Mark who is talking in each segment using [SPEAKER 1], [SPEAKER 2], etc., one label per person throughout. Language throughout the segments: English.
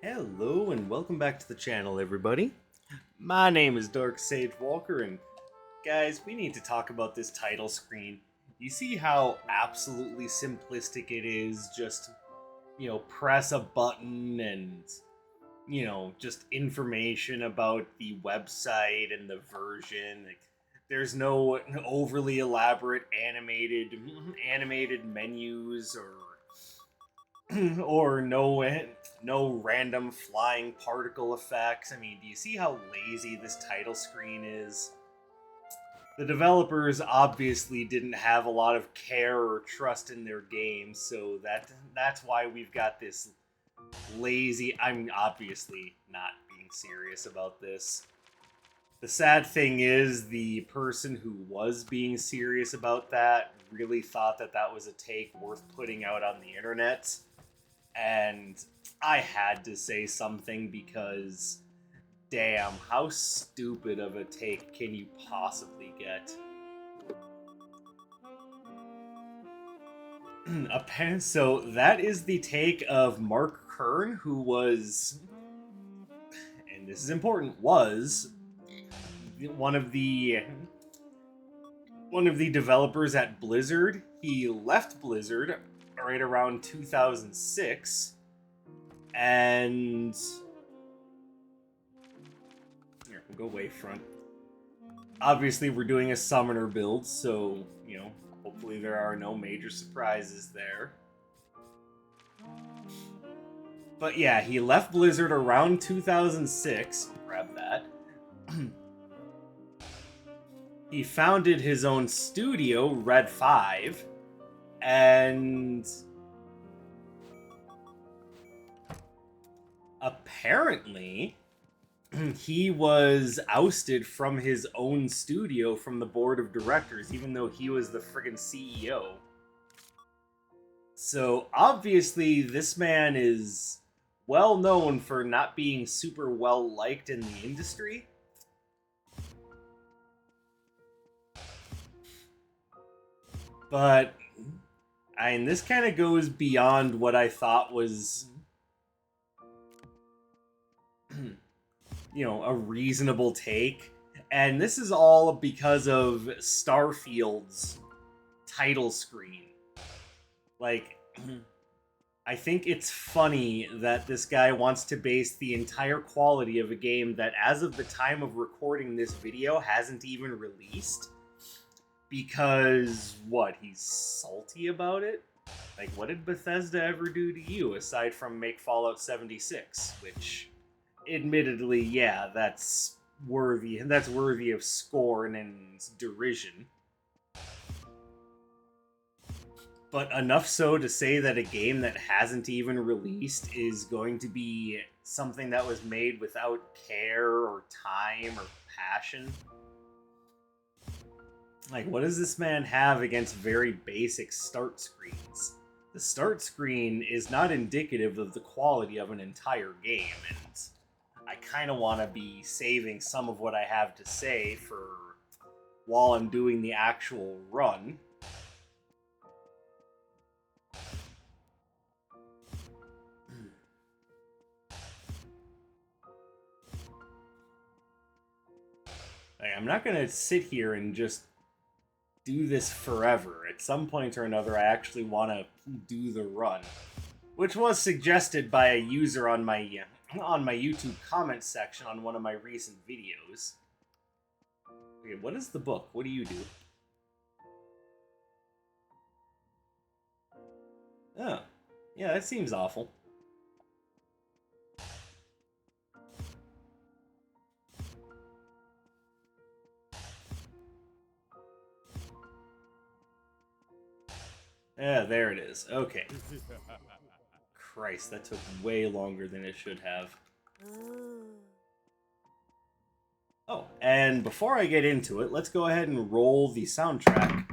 [SPEAKER 1] Hello and welcome back to the channel, everybody. My name is Dark Sage Walker, and guys, we need to talk about this title screen. You see how absolutely simplistic it is? Just, press a button and, just information about the website and the version. Like, there's no overly elaborate animated menus or no random flying particle effects. I mean, do you see how lazy this title screen is? The developers obviously didn't have a lot of care or trust in their game, so that's why we've got this lazy. I'm obviously not being serious about this. The sad thing is, the person who was being serious about that really thought that that was a take worth putting out on the internet, and I had to say something because, damn, how stupid of a take can you possibly get? So that is the take of Mark Kern, who was, and this is important, was one of the developers at Blizzard. He left Blizzard right around 2006, and here, we'll go Wavefront. Obviously, we're doing a summoner build, so hopefully there are no major surprises there. But yeah, he left Blizzard around 2006. Grab that. He founded his own studio, Red 5, and apparently he was ousted from his own studio from the board of directors, even though he was the friggin' CEO. So obviously this man is well known for not being super well liked in the industry. But this kind of goes beyond what I thought was a reasonable take. And this is all because of Starfield's title screen. Like, I think it's funny that this guy wants to base the entire quality of a game that, as of the time of recording this video, hasn't even released. Because, what, he's salty about it? Like, what did Bethesda ever do to you, aside from make Fallout 76? Which, admittedly, yeah, that's worthy of scorn and derision. But enough so to say that a game that hasn't even released is going to be something that was made without care or time or passion. Like, what does this man have against very basic start screens? The start screen is not indicative of the quality of an entire game, and I kind of want to be saving some of what I have to say for while I'm doing the actual run. I'm not going to sit here and just do this forever. At some point or another, I actually want to do the run, which was suggested by a user on my YouTube comment section on one of my recent videos. Okay, what is the book? What do you do? Oh, yeah, that seems awful. Yeah, there it is. Okay. Christ, that took way longer than it should have. Oh, and before I get into it, let's go ahead and roll the soundtrack.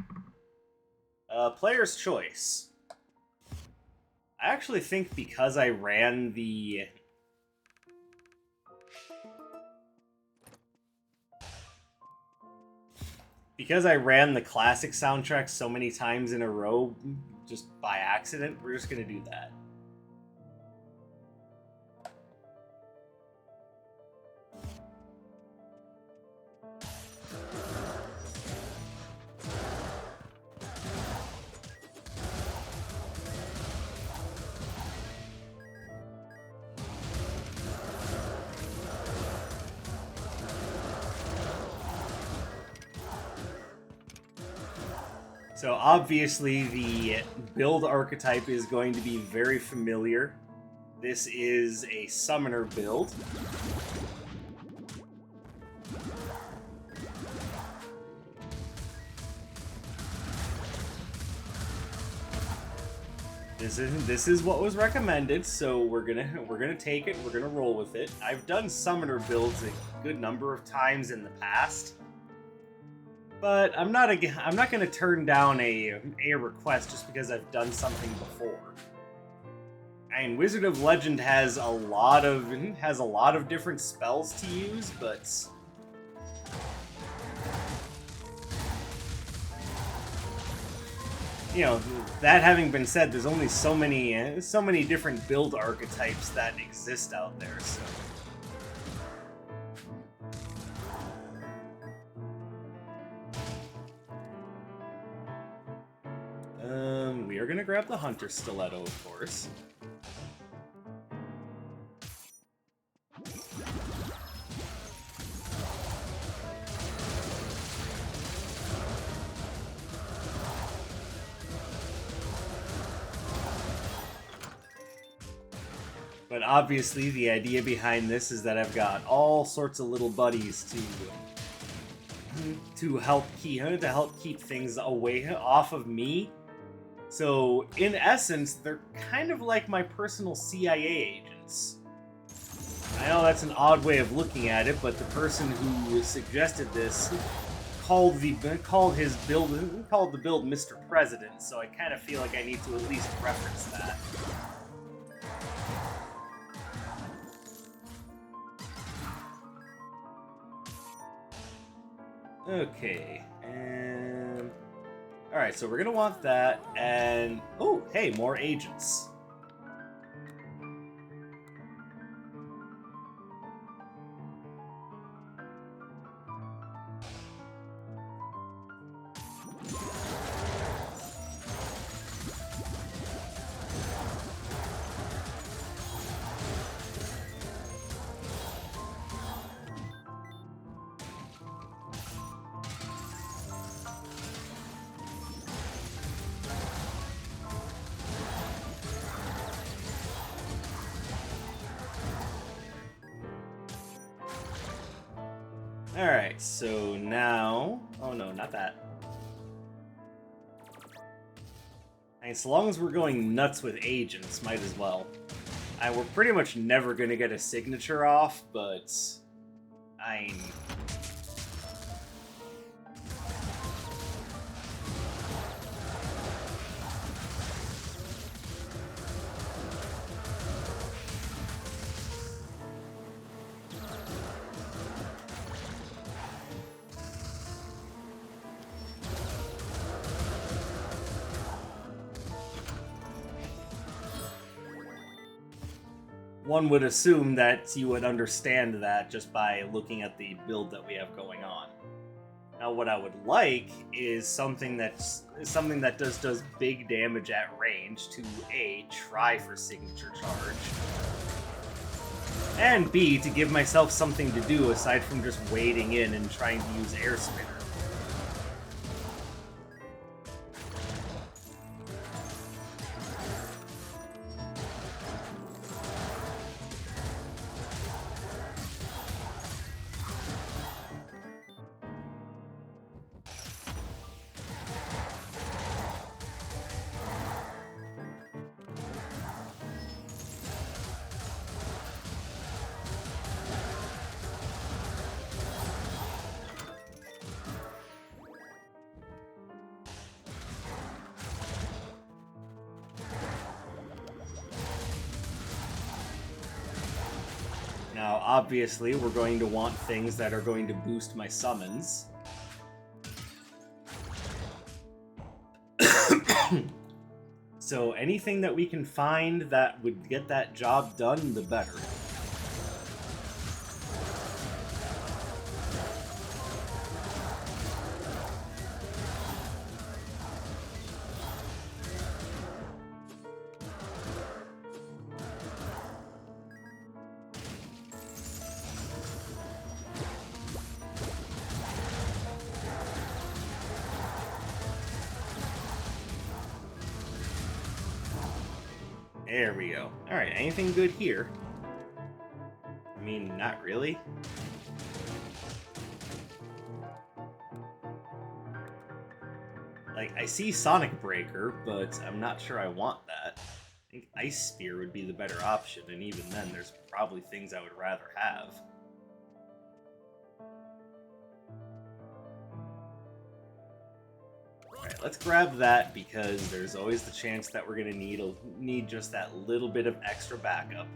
[SPEAKER 1] Player's choice. I actually think because I ran the... Because I ran the classic soundtrack so many times in a row, just by accident, we're just gonna do that. So obviously the build archetype is going to be very familiar. This is a summoner build. This is what was recommended, so we're gonna take it. We're gonna roll with it. I've done summoner builds a good number of times in the past, but I'm not gonna turn down a request just because I've done something before. And Wizard of Legend has a lot of different spells to use, but you know, that having been said, there's only so many different build archetypes that exist out there, so. We are gonna grab the Hunter Stiletto, of course. But obviously, the idea behind this is that I've got all sorts of little buddies to help keep things away off of me. So, in essence, they're kind of like my personal CIA agents. I know that's an odd way of looking at it, but the person who suggested this called the build Mr. President, so I kind of feel like I need to at least reference that. Okay, and alright, so we're gonna want that, and oh, hey, more agents. Alright, so now... Oh no, not that. I mean, so long as we're going nuts with agents, might as well. We're pretty much never gonna get a signature off, but... one would assume that you would understand that just by looking at the build that we have going on. Now, what I would like is something that does big damage at range to A, try for signature charge, and B, to give myself something to do aside from just wading in and trying to use Air Spinner. Now, obviously, we're going to want things that are going to boost my summons. So anything that we can find that would get that job done, the better. There we go. Alright, anything good here? I mean, not really. Like, I see Sonic Breaker, but I'm not sure I want that. I think Ice Spear would be the better option, and even then, there's probably things I would rather have. Alright, let's grab that, because there's always the chance that we're going to need just that little bit of extra backup.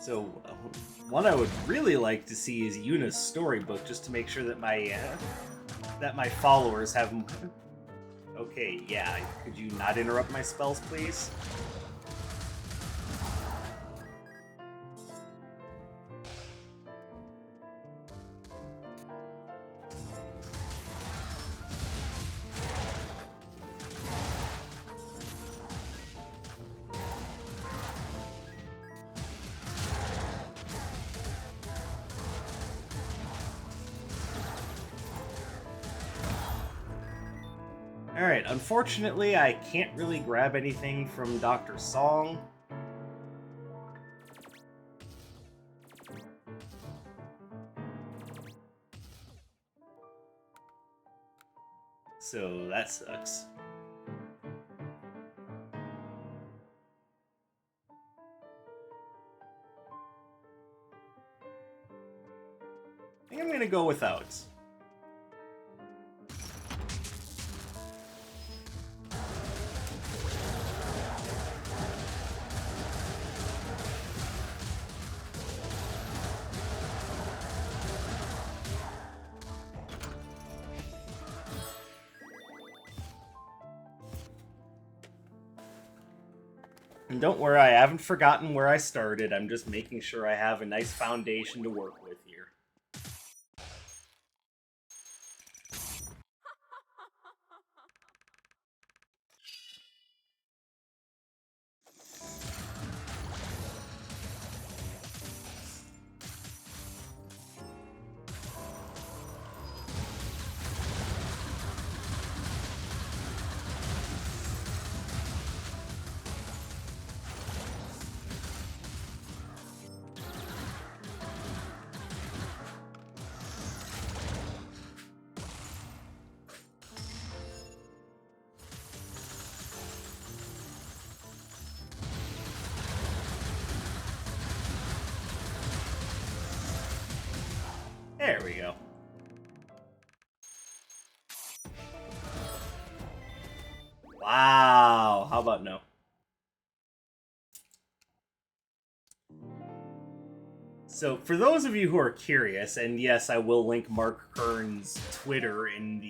[SPEAKER 1] So, one I would really like to see is Yuna's storybook, just to make sure that my followers have. Okay, yeah. Could you not interrupt my spells, please? Alright, unfortunately, I can't really grab anything from Dr. Song. So that sucks. I think I'm gonna go without. And don't worry, I haven't forgotten where I started. I'm just making sure I have a nice foundation to work with here. There we go. Wow, how about no? So, for those of you who are curious, and yes, I will link Mark Kern's Twitter in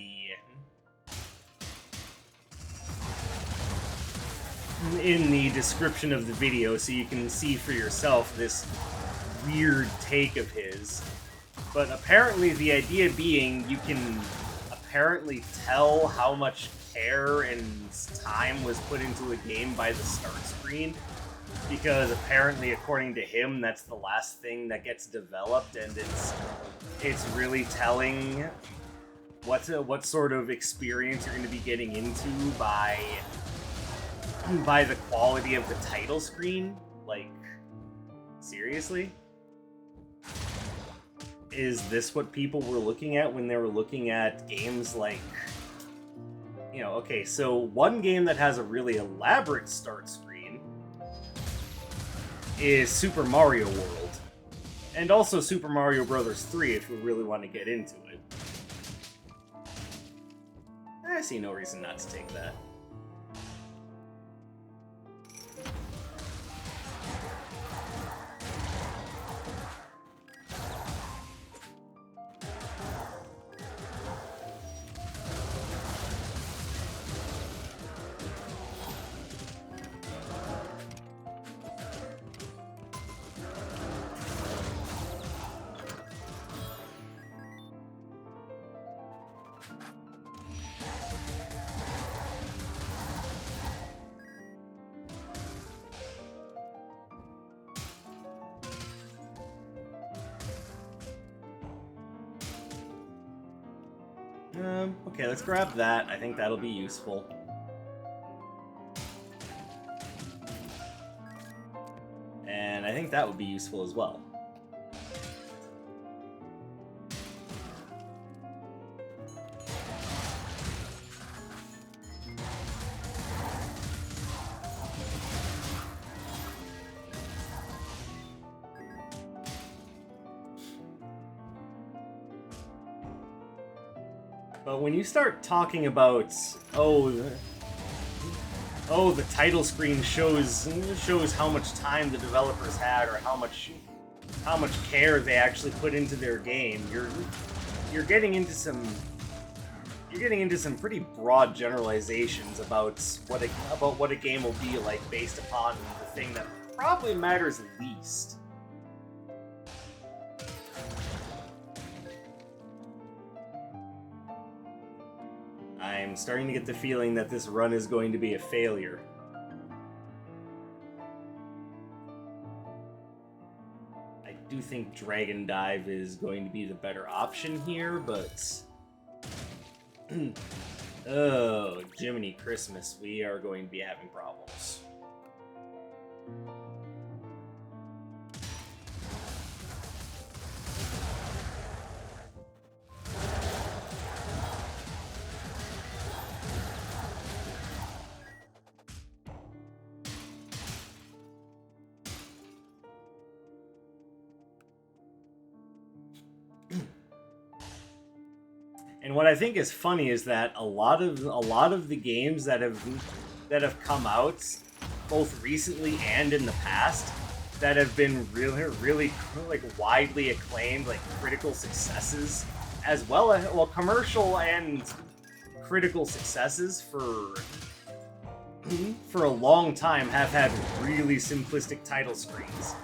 [SPEAKER 1] the description of the video, so you can see for yourself this weird take of his. But apparently the idea being you can apparently tell how much care and time was put into a game by the start screen, because apparently, according to him, that's the last thing that gets developed, and it's really telling what sort of experience you're going to be getting into by the quality of the title screen. Like, seriously? Is this what people were looking at when they were looking at games like... You know, okay, so one game that has a really elaborate start screen is Super Mario World. And also Super Mario Bros. 3, if we really want to get into it. I see no reason not to take that. Okay, let's grab that. I think that'll be useful. And I think that would be useful as well. But when you start talking about, the title screen shows how much time the developers had, or how much care they actually put into their game, you're getting into some pretty broad generalizations about what a game will be like based upon the thing that probably matters least. I'm starting to get the feeling that this run is going to be a failure. I do think Dragon Dive is going to be the better option here, but... oh, Jiminy Christmas, we are going to be having problems. And what I think is funny is that a lot of the games that have come out, both recently and in the past, that have been really like widely acclaimed, like critical successes, as well as commercial and critical successes for a long time, have had really simplistic title screens.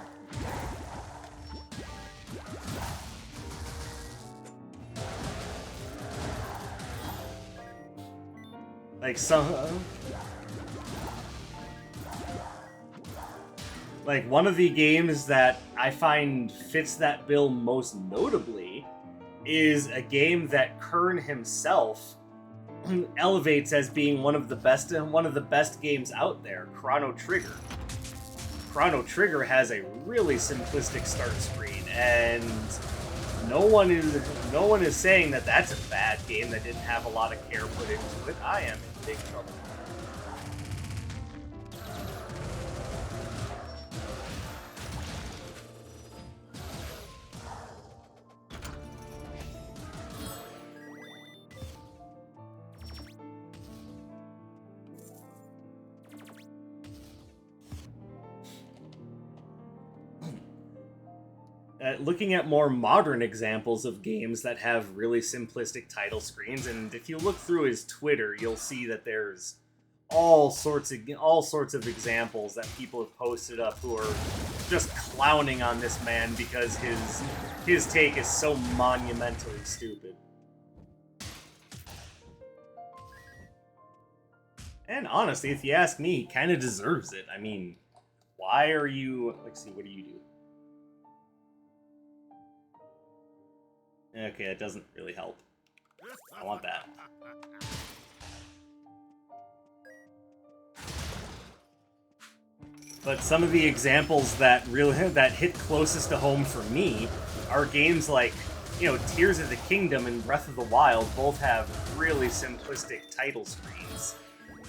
[SPEAKER 1] Like like one of the games that I find fits that bill most notably is a game that Kern himself elevates as being one of the best games out there, Chrono Trigger. Chrono Trigger has a really simplistic start screen, and no one is saying that that's a bad game that didn't have a lot of care put into it. I am in big trouble. Looking at more modern examples of games that have really simplistic title screens, and if you look through his Twitter, you'll see that there's all sorts of examples that people have posted up who are just clowning on this man because his take is so monumentally stupid. And honestly, if you ask me, he kind of deserves it. I mean, why are you... Let's see, what do you do? Okay, that doesn't really help. I want that. But some of the examples that hit closest to home for me are games like, Tears of the Kingdom and Breath of the Wild both have really simplistic title screens.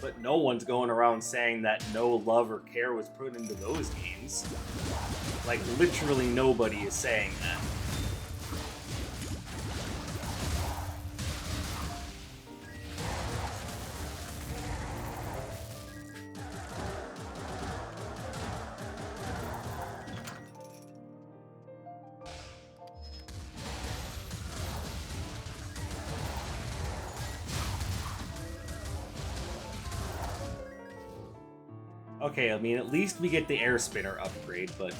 [SPEAKER 1] But no one's going around saying that no love or care was put into those games. Like, literally nobody is saying that. Okay, I mean, at least we get the air spinner upgrade, but...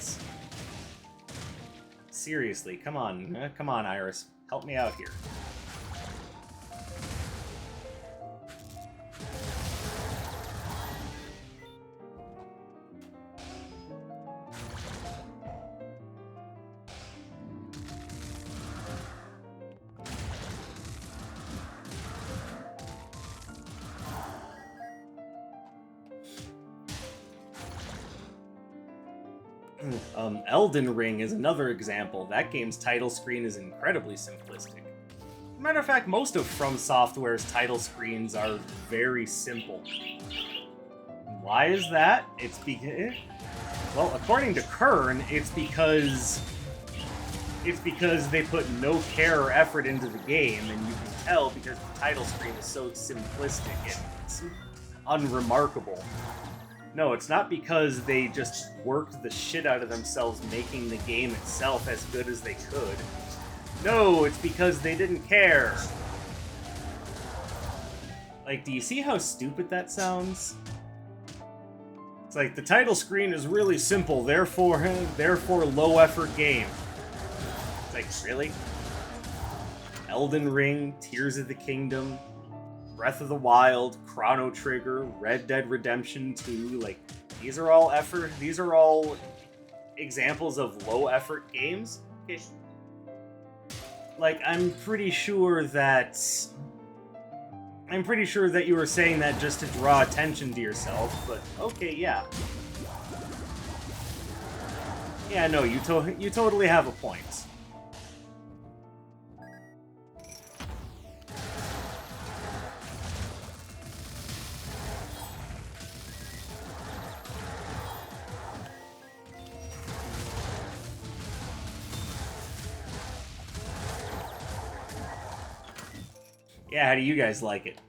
[SPEAKER 1] Seriously, come on, Iris. Help me out here. Elden Ring is another example. That game's title screen is incredibly simplistic. Matter of fact, most of From Software's title screens are very simple. Why is that? It's because, well, according to Kern, it's because they put no care or effort into the game, and you can tell because the title screen is so simplistic and it's unremarkable. No, it's not because they just worked the shit out of themselves making the game itself as good as they could. No, it's because they didn't care. Like, do you see how stupid that sounds? It's like, the title screen is really simple, therefore low-effort game. It's like, really? Elden Ring, Tears of the Kingdom, Breath of the Wild, Chrono Trigger, Red Dead Redemption 2, like, these are all examples of low-effort games. Okay. Like, I'm pretty sure that you were saying that just to draw attention to yourself, but okay, yeah. Yeah, no, you totally have a point. Yeah, how do you guys like it?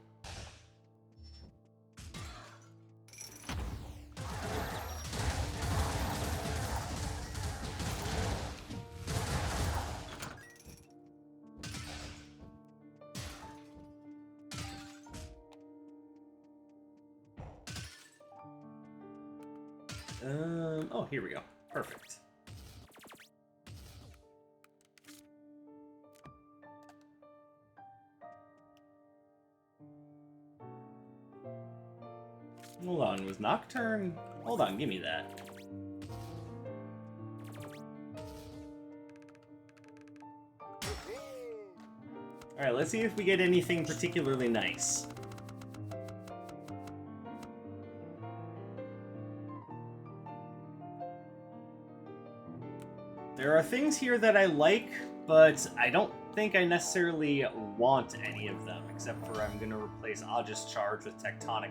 [SPEAKER 1] Oh, here we go. Perfect. Hold on, was Nocturne? Hold on, give me that. Alright, let's see if we get anything particularly nice. There are things here that I like, but I don't think I necessarily want any of them, except for I'm going to replace Aegis Charge with Tectonic...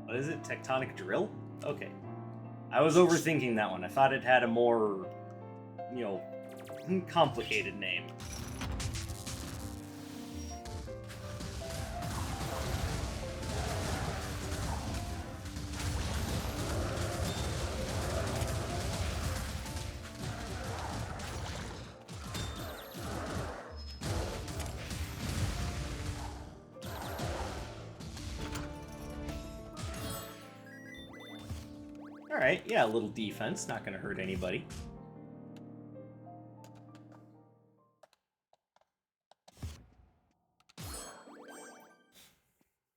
[SPEAKER 1] What is it? Tectonic Drill? Okay. I was overthinking that one. I thought it had a more, complicated name. Alright, yeah, a little defense, not gonna hurt anybody.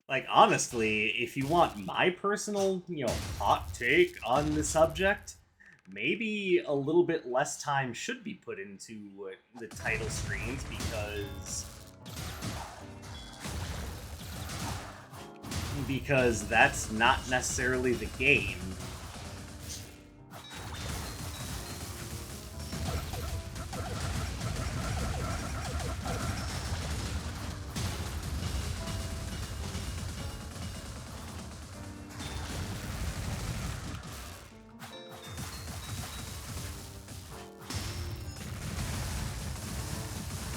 [SPEAKER 1] Like, honestly, if you want my personal, hot take on the subject, maybe a little bit less time should be put into the title screens, because that's not necessarily the game.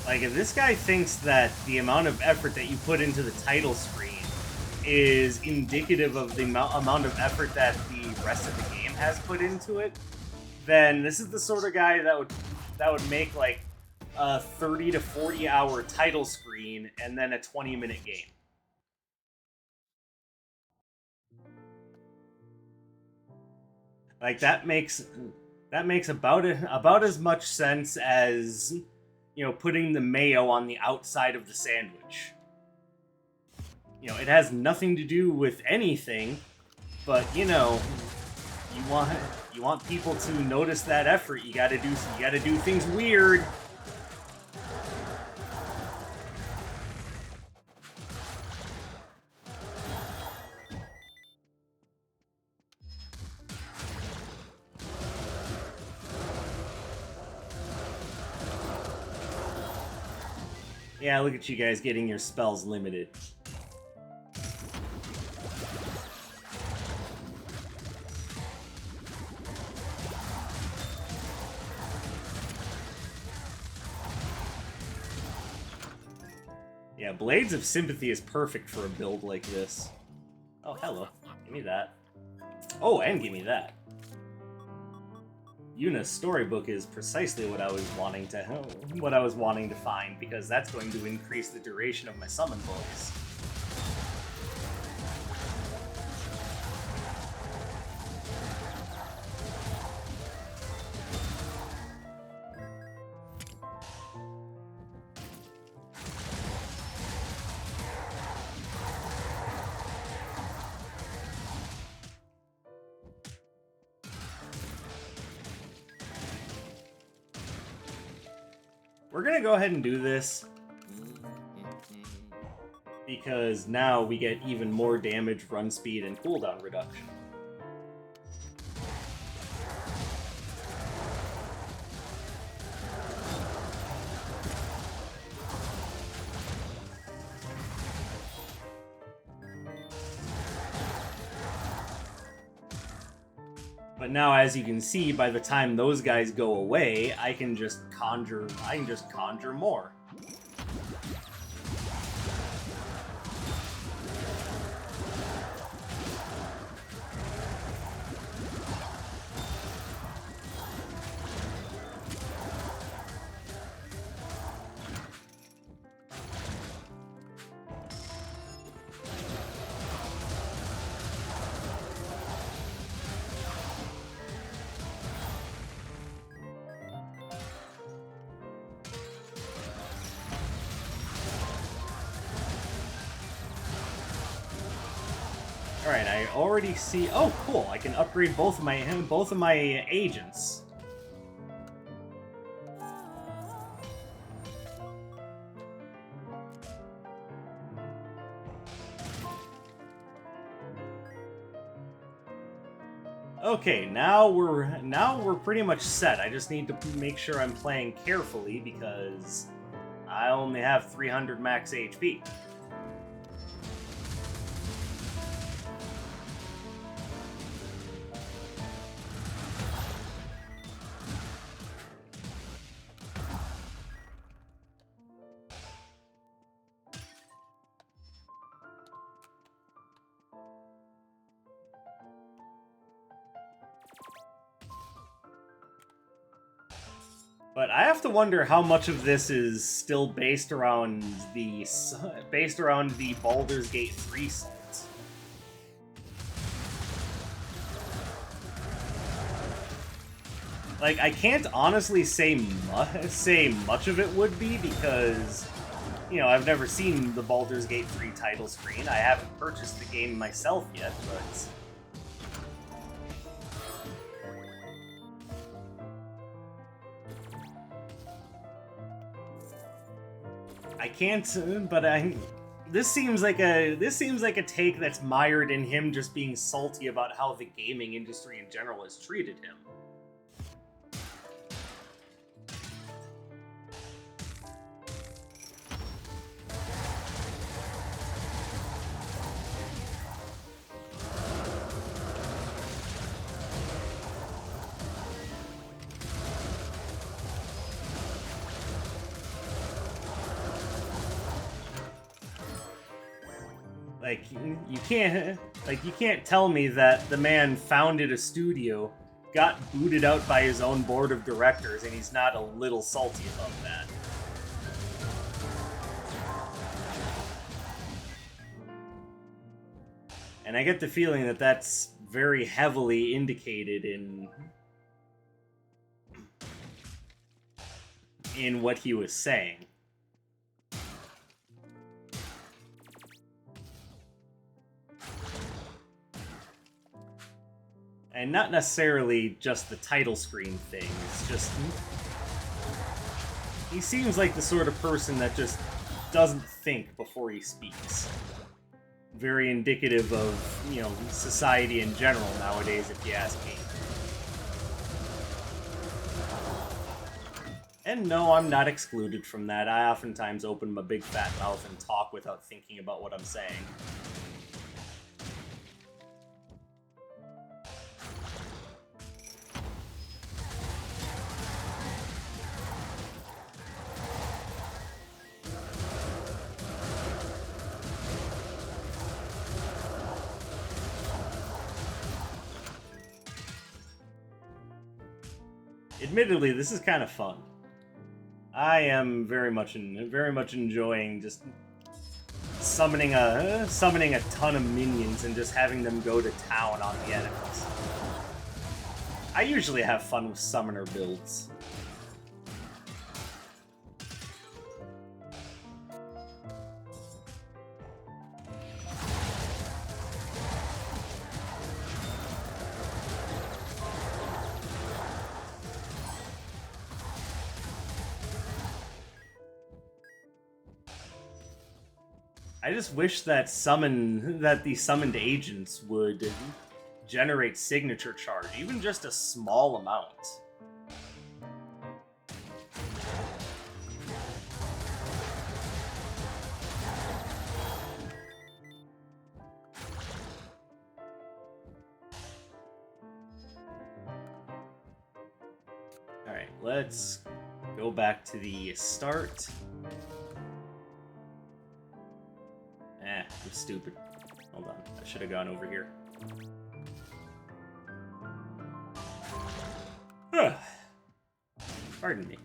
[SPEAKER 1] Like, if this guy thinks that the amount of effort that you put into the title screen is indicative of the amount of effort that the rest of the game has put into it, then this is the sort of guy that would make, like, a 30 to 40 hour title screen and then a 20-minute game. Like, that makes about as much sense as, putting the mayo on the outside of the sandwich. It has nothing to do with anything, but, you want people to notice that effort. You gotta do things weird. Yeah, look at you guys getting your spells limited. Yeah, Blades of Sympathy is perfect for a build like this. Oh, hello. Give me that. Oh, and give me that. Yuna's storybook is precisely what I was wanting to find, because that's going to increase the duration of my summon books. We're gonna go ahead and do this, because now we get even more damage, run speed, and cooldown reduction. But now, as you can see, by the time those guys go away, I can just conjure more. Alright, I already see... Oh, cool! I can upgrade both of my agents. Okay, now we're pretty much set. I just need to make sure I'm playing carefully, because I only have 300 max HP. But I have to wonder how much of this is still based around the Baldur's Gate 3 salts. Like, I can't honestly say much of it would be, because, you know, I've never seen the Baldur's Gate 3 title screen. I haven't purchased the game myself yet, but... I can't, but this seems like a take that's mired in him just being salty about how the gaming industry in general has treated him. Like, you can't tell me that the man founded a studio, got booted out by his own board of directors, and he's not a little salty about that. And I get the feeling that that's very heavily indicated in what he was saying. And not necessarily just the title screen thing, it's just... He seems like the sort of person that just doesn't think before he speaks. Very indicative of, you know, society in general nowadays, if you ask me. And no, I'm not excluded from that. I oftentimes open my big fat mouth and talk without thinking about what I'm saying. Admittedly, this is kind of fun. I am very much enjoying just summoning a ton of minions and just having them go to town on the enemies. I usually have fun with summoner builds. I just wish that the summoned agents would generate signature charge, even just a small amount. Alright, let's go back to the start. I'm stupid. Hold on, I should have gone over here. Pardon me.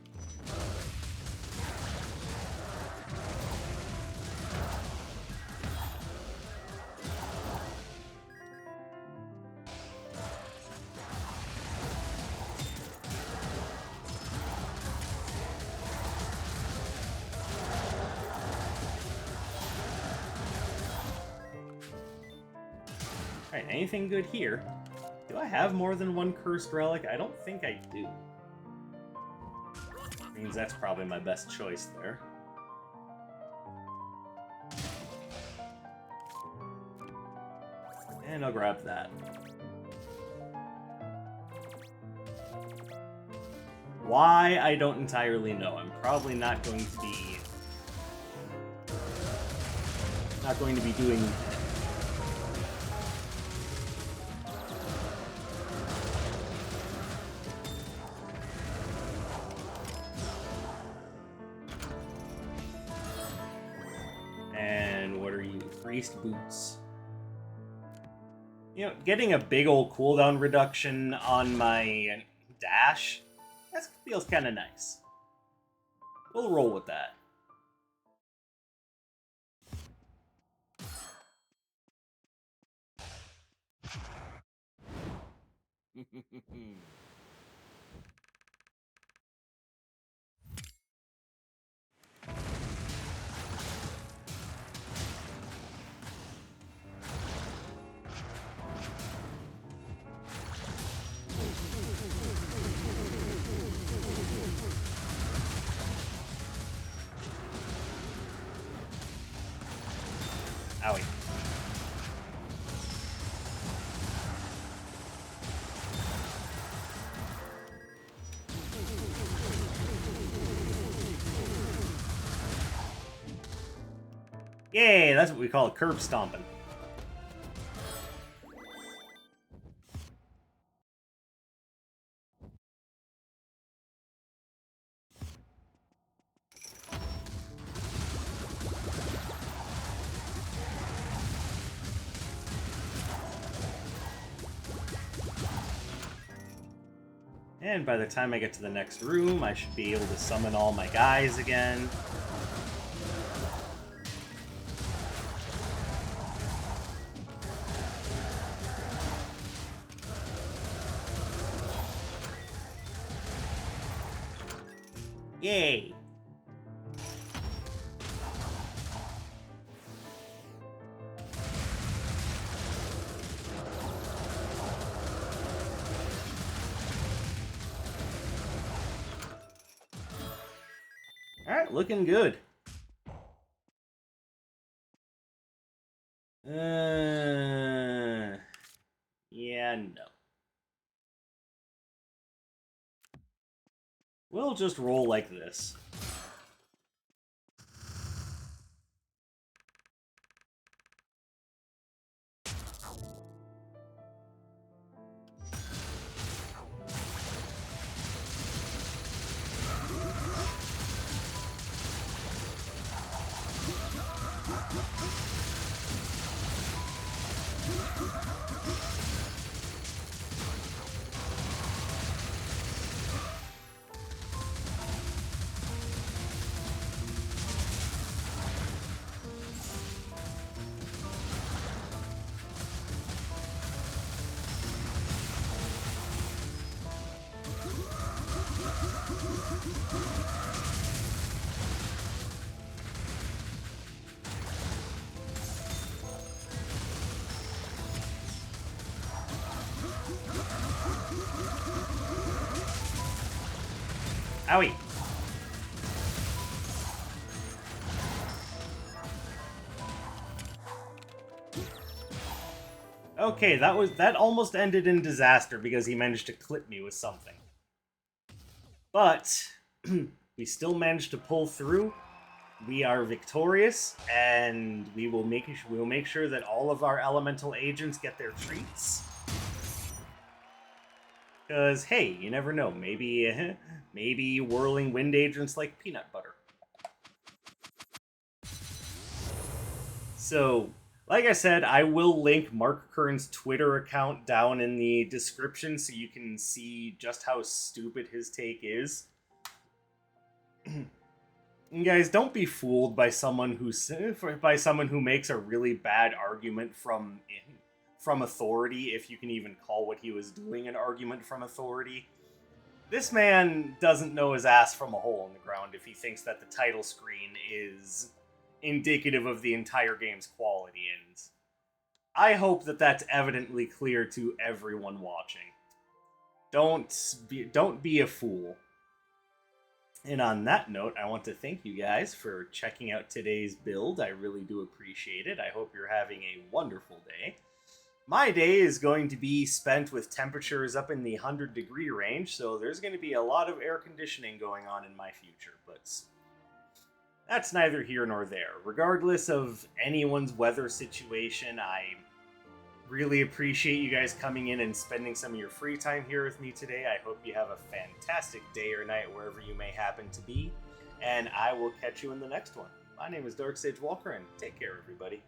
[SPEAKER 1] Alright, anything good here? Do I have more than one cursed relic? I don't think I do. Means that's probably my best choice there. And I'll grab that. Why, I don't entirely know. I'm probably not going to be doing Priest boots. You know, getting a big old cooldown reduction on my dash, that feels kind of nice. We'll roll with that. Owie. Yay, that's what we call a curb stomping. And by the time I get to the next room, I should be able to summon all my guys again. Yay! Alright, looking good. Yeah, no. we'll just roll like this. Owie. Okay, that almost ended in disaster because he managed to clip me with something. But we still managed to pull through. We are victorious, and we will make sure that all of our elemental agents get their treats. Because hey, you never know. Maybe whirling wind agents like peanut butter. So, like I said, I will link Mark Kern's Twitter account down in the description so you can see just how stupid his take is. And guys, don't be fooled by someone who makes a really bad argument from authority, if you can even call what he was doing an argument from authority. This man doesn't know his ass from a hole in the ground if he thinks that the title screen is indicative of the entire game's quality, and I hope that that's evidently clear to everyone watching. Don't be a fool. And on that note, I want to thank you guys for checking out today's build. I really do appreciate it. I hope you're having a wonderful day. My day is going to be spent with temperatures up in the 100-degree range, so there's going to be a lot of air conditioning going on in my future, but that's neither here nor there. Regardless of anyone's weather situation, I really appreciate you guys coming in and spending some of your free time here with me today. I hope you have a fantastic day or night wherever you may happen to be, and I will catch you in the next one. My name is Dark Sage Walker, and take care, everybody.